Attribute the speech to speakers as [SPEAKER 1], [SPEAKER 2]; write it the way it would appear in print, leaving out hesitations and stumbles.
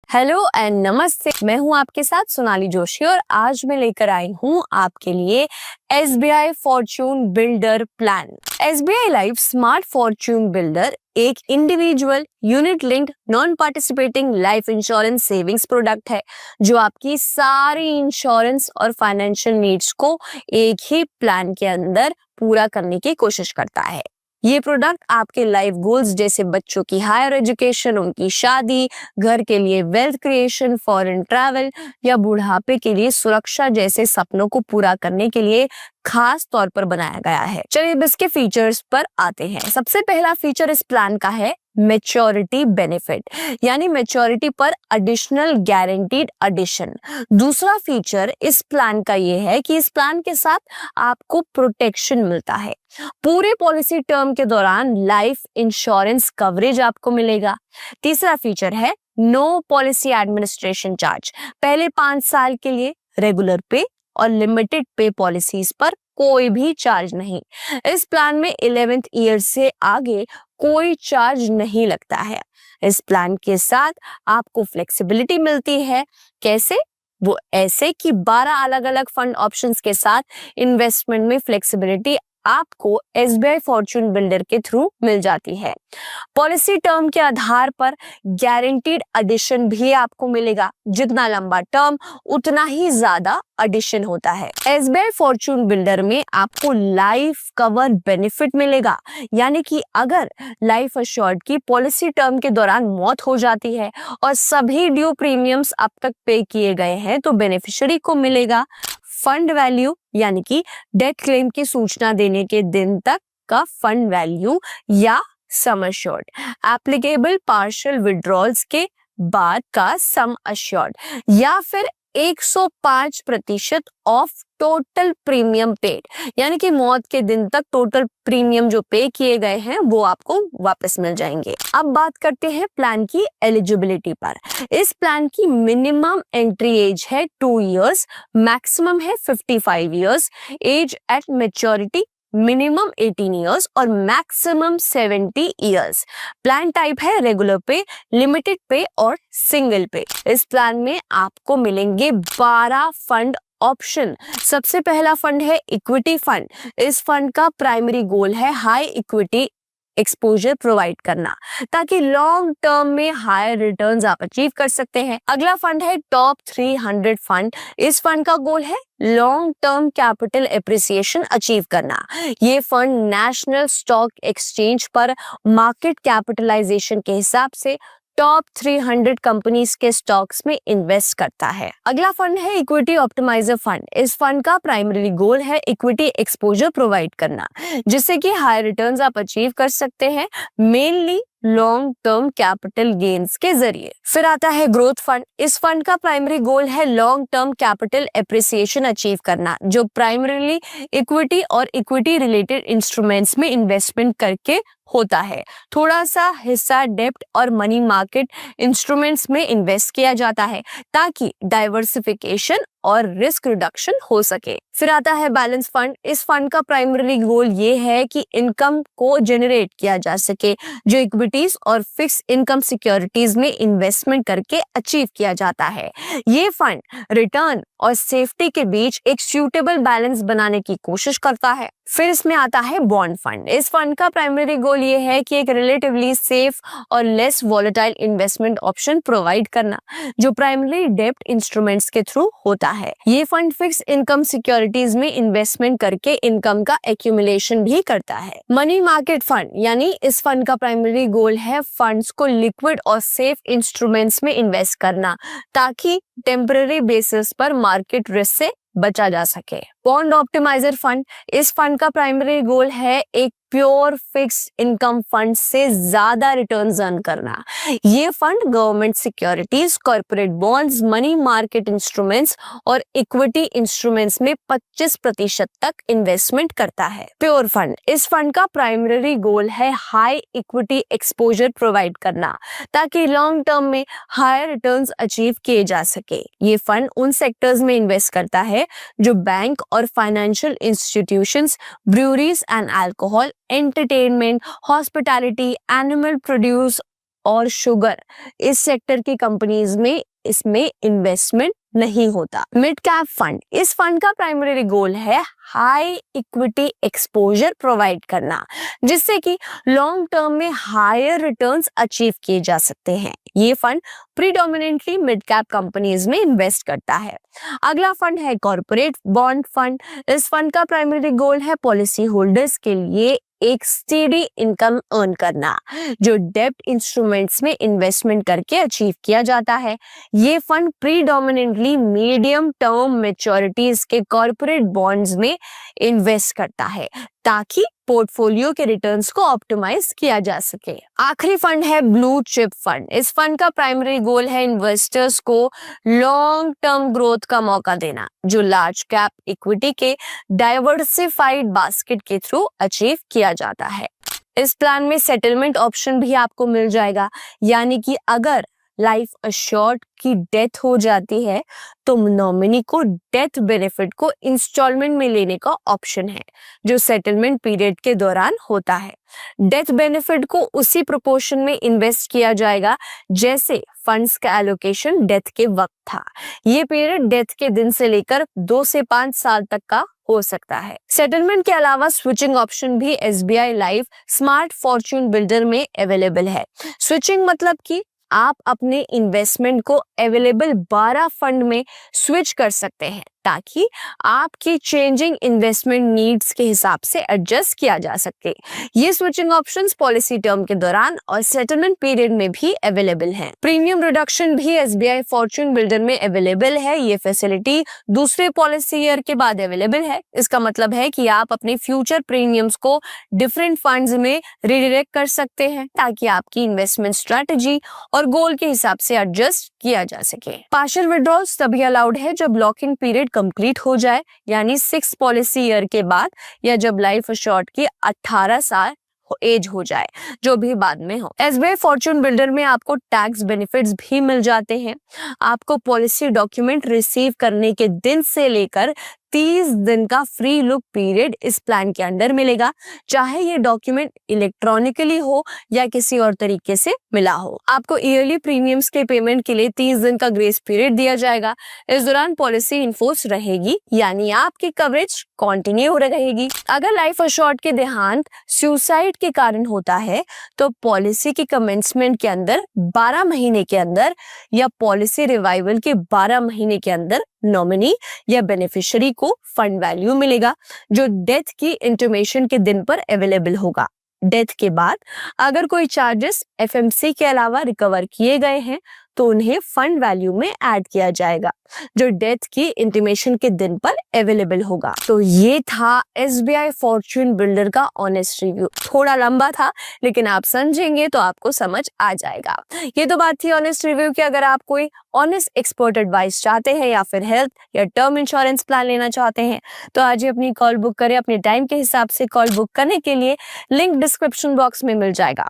[SPEAKER 1] Hello and नमस्ते। मैं हूं आपके साथ सोनाली जोशी और आज मैं लेकर आई हूं आपके लिए SBI fortune builder plan. SBI life smart fortune builder एक individual unit linked non participating life insurance savings product है जो आपकी सारी इंश्योरेंस और फाइनेंशियल नीड्स को एक ही प्लान के अंदर पूरा करने की कोशिश करता है। ये प्रोडक्ट आपके लाइफ गोल्स जैसे बच्चों की हायर एजुकेशन, उनकी शादी, घर के लिए वेल्थ क्रिएशन, फॉरेन ट्रैवल या बुढ़ापे के लिए सुरक्षा जैसे सपनों को पूरा करने के लिए खास तौर पर बनाया गया है। चलिए अब इसके फीचर्स पर आते हैं। सबसे पहला फीचर इस प्लान का है मैच्योरिटी बेनिफिट, यानी मैच्योरिटी पर एडिशनल गारंटीड एडिशन। दूसरा फीचर इस प्लान का ये है कि इस प्लान के साथ आपको प्रोटेक्शन मिलता है। पूरे पॉलिसी टर्म के दौरान लाइफ इंश्योरेंस कवरेज आपको मिलेगा। तीसरा फीचर है नो पॉलिसी एडमिनिस्ट्रेशन चार्ज। पहले 5 साल के लिए रेगुलर पे और लिमिटेड पे पॉलिसीज पर कोई भी चार्ज नहीं। इस प्लान में 11th ईयर से आगे कोई चार्ज नहीं लगता है। इस प्लान के साथ आपको फ्लेक्सिबिलिटी मिलती है। कैसे? वो ऐसे कि 12 अलग अलग फंड ऑप्शंस के साथ इन्वेस्टमेंट में फ्लेक्सिबिलिटी आपको SBI फॉर्च्यून बिल्डर के थ्रू मिल जाती है। पॉलिसी टर्म के आधार पर गारंटीड एडिशन भी आपको मिलेगा। जितना लंबा टर्म उतना ही ज्यादा एडिशन होता है। SBI फॉर्च्यून बिल्डर में आपको लाइफ कवर बेनिफिट मिलेगा, यानी कि अगर लाइफ अश्योर्ड की पॉलिसी टर्म के दौरान मौत हो जाती है और सभी ड्यू प्रीमियम्स अब तक पे किए गए हैं तो बेनिफिशियरी को मिलेगा फंड वैल्यू, यानी कि डेथ क्लेम की सूचना देने के दिन तक का फंड वैल्यू या sum assured, applicable partial withdrawals के बाद का सम अश्योर्ड, या फिर 105% ऑफ टोटल प्रीमियम पेड, यानी कि मौत के दिन तक टोटल प्रीमियम जो पे किए गए हैं वो आपको वापस मिल जाएंगे। अब बात करते हैं प्लान की एलिजिबिलिटी पर। इस प्लान की मिनिमम एंट्री एज है 2 इयर्स, मैक्सिमम है 55 years. Age at maturity minimum 18 years और मैक्सिमम 70 इयर्स। प्लान टाइप है रेगुलर पे, लिमिटेड पे और सिंगल पे। इस प्लान में आपको मिलेंगे 12 फंड ऑप्शन। सबसे पहला फंड है इक्विटी फंड। इस फंड का प्राइमरी गोल है हाई इक्विटी एक्सपोजर प्रोवाइड करना, ताकि लॉन्ग टर्म में हायर रिटर्न्स आप अचीव कर सकते हैं। अगला फंड है टॉप 300 फंड। इस फंड का गोल है long term capital appreciation achieve करना। ये फंड नेशनल स्टॉक एक्सचेंज पर मार्केट कैपिटलाइजेशन के हिसाब से टॉप 300 कंपनीज के स्टॉक्स में इन्वेस्ट करता है। अगला फंड है इक्विटी ऑप्टिमाइजर फंड। इस फंड का प्राइमरी गोल है इक्विटी एक्सपोजर प्रोवाइड करना, जिससे कि हाई रिटर्न्स आप अचीव कर सकते हैं, mainly long term capital gains के जरिए। फिर आता है ग्रोथ फंड। इस फंड का प्राइमरी गोल है long term capital appreciation achieve करना, जो प्राइमरीली इक्विटी और इक्विटी रिलेटेड इंस्ट्रूमेंट्स में इन्वेस्टमेंट करके होता है। थोड़ा सा हिस्सा डेब्ट और मनी मार्केट इंस्ट्रूमेंट्स में इन्वेस्ट किया जाता है ताकि डाइवर्सिफिकेशन और रिस्क रिडक्शन हो सके। फिर आता है बैलेंस फंड। इस फंड का प्राइमरी गोल ये है कि इनकम को जनरेट किया जा सके, जो इक्विटीज और फिक्स इनकम सिक्योरिटीज में इन्वेस्टमेंट करके अचीव किया जाता है। ये फंड रिटर्न और सेफ्टी के बीच एक सूटेबल बैलेंस बनाने की कोशिश करता है। फिर इसमें आता है बॉन्ड फंड। इस फंड का प्राइमरी गोल ये है कि एक रिलेटिवली सेफ और less volatile investment option provide करना, जो प्राइमरी डेब्ट इंस्ट्रूमेंट्स के थ्रू होता है। ये फंड फिक्स इनकम सिक्योरिटीज में इन्वेस्टमेंट करके इनकम का एक्यूमुलेशन भी करता है। मनी मार्केट फंड, यानी इस फंड का प्राइमरी गोल है फंड्स को लिक्विड और सेफ इंस्ट्रूमेंट्स में इन्वेस्ट करना, ताकि टेम्पररी बेसिस पर मार्केट रिस्क से बचा जा सके। Bond optimiser fund. इस फंड का प्राइमरी गोल है एक प्योर फिक्स इनकम फंड से ज्यादा रिटर्न्स अर्न करना। ये fund government securities, corporate bonds, money market instruments और इक्विटी इंस्ट्रूमेंट्स में 25% तक इन्वेस्टमेंट करता है। Pure fund. इस फंड का प्राइमरी गोल है हाई इक्विटी एक्सपोजर प्रोवाइड करना, ताकि लॉन्ग टर्म में हायर रिटर्न्स अचीव किए जा सके। ये फंड उन सेक्टर्स में इन्वेस्ट करता है जो बैंक और financial institutions, breweries and alcohol, entertainment, hospitality, animal produce और शुगर इस सेक्टर की कंपनीज में इसमें इन्वेस्टमेंट नहीं होता। मिड कैप फंड, इस फंड का प्राइमरी गोल है हाई इक्विटी एक्सपोजर प्रोवाइड करना, जिससे कि लॉन्ग टर्म में हायर रिटर्न्स अचीव किए जा सकते हैं। ये fund predominantly mid cap companies में इन्वेस्ट करता है। अगला फंड है कॉर्पोरेट बॉन्ड फंड। इस फंड का प्राइमरी गोल है पॉलिसी होल्डर्स के लिए एक स्टेडी इनकम अर्न करना, जो डेब्ट इंस्ट्रूमेंट्स में इन्वेस्टमेंट करके अचीव किया जाता है। ये फंड प्रीडोमिनेंटली मीडियम टर्म मैच्योरिटीज के कॉर्पोरेट बॉन्ड्स में इन्वेस्ट करता है, ताकि पोर्टफोलियो के रिटर्न्स को ऑप्टिमाइज किया जा सके। आखिरी फंड है ब्लू चिप फंड। इस फंड का प्राइमरी गोल है इन्वेस्टर्स को लॉन्ग टर्म ग्रोथ का मौका देना, जो लार्ज कैप इक्विटी के डाइवर्सिफाइड बास्केट के थ्रू अचीव किया जाता है। इस प्लान में सेटलमेंट ऑप्शन भी आपको मिल जाएगा, यानी कि अगर लाइफ अश्योर्ड की डेथ हो जाती है तो नॉमिनी को डेथ बेनिफिट को इंस्टॉलमेंट में लेने का ऑप्शन है, जो सेटलमेंट पीरियड के दौरान होता है। डेथ बेनिफिट को उसी प्रोपोर्शन में इन्वेस्ट किया जाएगा जैसे फंड्स का एलोकेशन डेथ के वक्त था। ये पीरियड डेथ के दिन से लेकर 2 से 5 साल तक का हो सकता है। सेटलमेंट के अलावा स्विचिंग ऑप्शन भी SBI life smart fortune builder में अवेलेबल है। स्विचिंग मतलब कि आप अपने इन्वेस्टमेंट को अवेलेबल 12 फंड में स्विच कर सकते हैं, ताकि आपकी चेंजिंग इन्वेस्टमेंट नीड्स के हिसाब से एडजस्ट किया जा सके। ये स्विचिंग ऑप्शंस पॉलिसी टर्म के दौरान और सेटलमेंट पीरियड में भी अवेलेबल है। प्रीमियम रिडक्शन भी SBI फॉर्च्यून बिल्डर में अवेलेबल है। ये फैसिलिटी दूसरे पॉलिसी ईयर के बाद अवेलेबल है। इसका मतलब है कि आप अपने फ्यूचर प्रीमियम्स को डिफरेंट फंड्स में रिडायरेक्ट कर सकते हैं, ताकि आपकी इन्वेस्टमेंट स्ट्रेटजी और गोल के हिसाब से एडजस्ट किया जा सके। पार्शियल विड्रॉल्स तभी अलाउड है जब लॉकिंग पीरियड कंप्लीट हो जाए, यानी 6 पॉलिसी ईयर के बाद, या जब लाइफ अश्योर्ड की 18 साल एज हो जाए, जो भी बाद में हो। SBI फॉर्च्यून बिल्डर में आपको टैक्स बेनिफिट्स भी मिल जाते हैं। आपको पॉलिसी डॉक्यूमेंट रिसीव करने के दिन से लेकर 30 दिन का फ्री लुक पीरियड इस प्लान के अंडर मिलेगा, चाहे ये डॉक्यूमेंट इलेक्ट्रॉनिकली हो या किसी और तरीके से मिला हो। आपको ईयरली प्रीमियम्स के पेमेंट के लिए 30 दिन का ग्रेस पीरियड दिया जाएगा। इस दौरान पॉलिसी इन्फोर्स रहेगी, यानी आपकी कवरेज कंटिन्यू रहेगी। अगर लाइफ अश्योर्ड के देहांत सुसाइड के कारण होता है तो पॉलिसी की कमेंसमेंट के अंदर 12 महीने के अंदर या पॉलिसी रिवाइवल के 12 महीने के अंदर नॉमिनी या बेनिफिशियरी को फंड वैल्यू मिलेगा, जो डेथ की इंटीमेशन के दिन पर अवेलेबल होगा। डेथ के बाद अगर कोई चार्जेस FMC के अलावा रिकवर किए गए हैं तो उन्हें फंड वैल्यू में ऐड किया जाएगा, जो डेथ की इंटीमेशन के दिन पर अवेलेबल होगा। तो ये था SBI फॉर्च्यून बिल्डर का ऑनेस्ट रिव्यू। थोड़ा लंबा था, लेकिन आप समझेंगे तो आपको समझ आ जाएगा। ये तो बात थी ऑनेस्ट रिव्यू की। अगर आप कोई ऑनेस्ट एक्सपर्ट एडवाइस चाहते हैं या फिर हेल्थ या टर्म इंश्योरेंस प्लान लेना चाहते हैं तो आज ही अपनी कॉल बुक करें। अपने टाइम के हिसाब से कॉल बुक करने के लिए लिंक डिस्क्रिप्शन बॉक्स में मिल जाएगा।